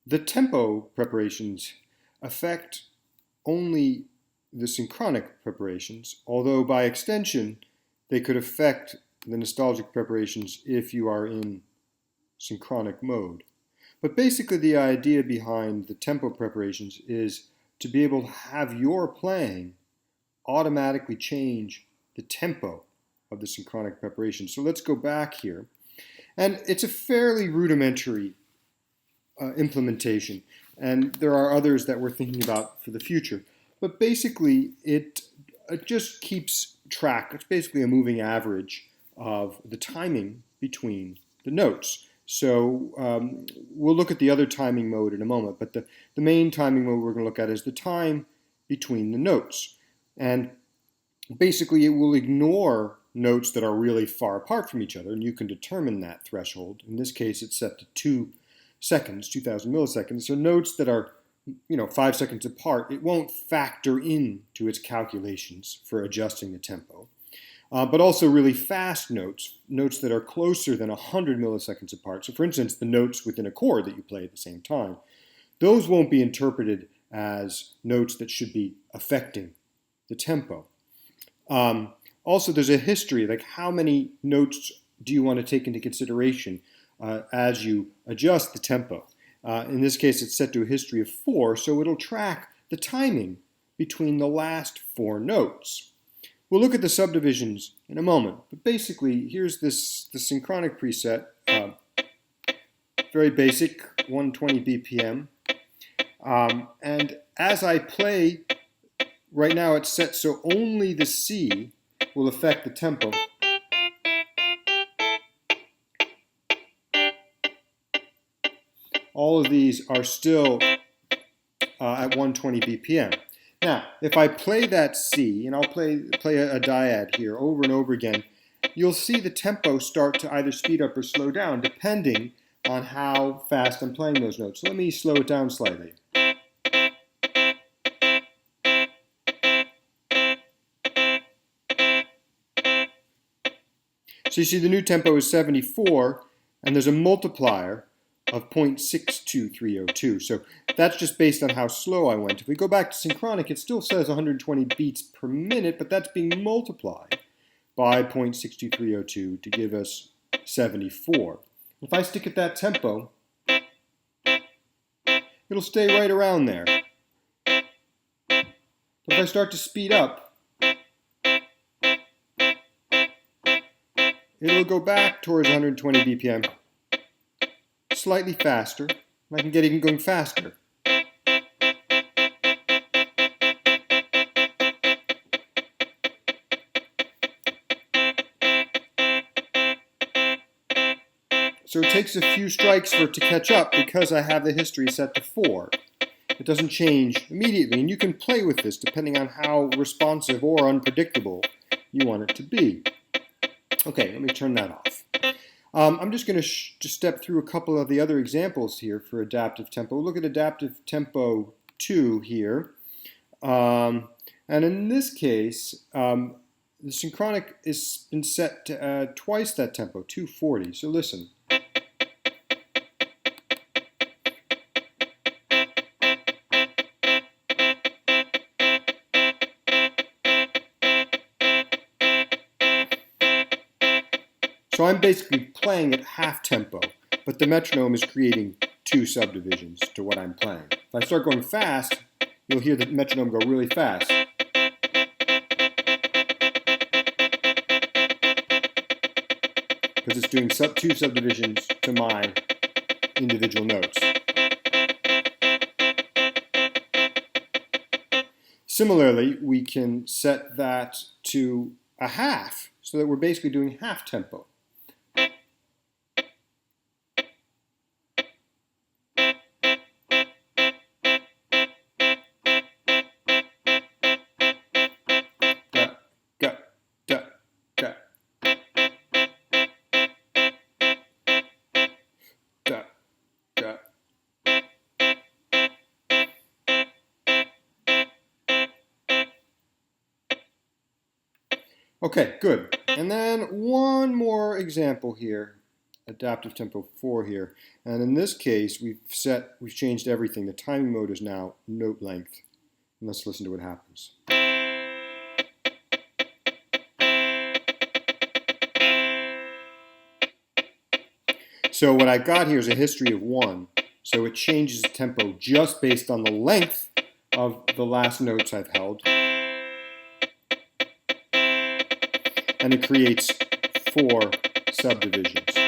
The tempo preparations affect only the synchronic preparations, although by extension they could affect the nostalgic preparations if you are in synchronic mode. But basically the idea behind the tempo preparations is to be able to have your playing automatically change the tempo of the synchronic preparation. So let's go back here. And it's a fairly rudimentary implementation, and there are others that we're thinking about for the future. But basically, it just keeps track. It's basically a moving average of the timing between the notes. So we'll look at the other timing mode in a moment, but the main timing mode we're going to look at is the time between the notes. And basically, it will ignore notes that are really far apart from each other, and you can determine that threshold. In this case, it's set to 2 seconds, 2,000 milliseconds. So notes that are 5 seconds apart, it won't factor into its calculations for adjusting the tempo. But also really fast notes, notes that are closer than 100 milliseconds apart. So for instance, the notes within a chord that you play at the same time, those won't be interpreted as notes that should be affecting the tempo. Also, there's a history, like how many notes do you want to take into consideration as you adjust the tempo. In this case, it's set to a history of 4, so it'll track the timing between the last 4 notes. We'll look at the subdivisions in a moment, but basically, here's the synchronic preset, very basic, 120 BPM. And as I play, right now it's set so only the C will affect the tempo. All of these are still at 120 BPM. Now, if I play that C, and I'll play a dyad here over and over again, you'll see the tempo start to either speed up or slow down depending on how fast I'm playing those notes. So let me slow it down slightly. So you see the new tempo is 74, and there's a multiplier of 0.62302. So that's just based on how slow I went. If we go back to synchronic, it still says 120 beats per minute, but that's being multiplied by 0.62302 to give us 74. If I stick at that tempo, it'll stay right around there. But if I start to speed up, it'll go back towards 120 BPM, slightly faster, and I can get even going faster. So it takes a few strikes for it to catch up because I have the history set to 4. It doesn't change immediately, and you can play with this depending on how responsive or unpredictable you want it to be. Okay, let me turn that off. I'm just going to just step through a couple of the other examples here for adaptive tempo. We'll look at adaptive tempo 2 here. And in this case, the synchronic has been set to twice that tempo, 240. So listen. So I'm basically playing at half tempo, but the metronome is creating 2 subdivisions to what I'm playing. If I start going fast, you'll hear the metronome go really fast. Because it's doing 2 subdivisions to my individual notes. Similarly, we can set that to a half, so that we're basically doing half tempo. Okay, good. And then one more example here. adaptive tempo 4 here. And in this case, we've changed everything. The timing mode is now note length. And let's listen to what happens. So what I've got here is a history of 1. So it changes the tempo just based on the length of the last notes I've held. And it creates 4 subdivisions.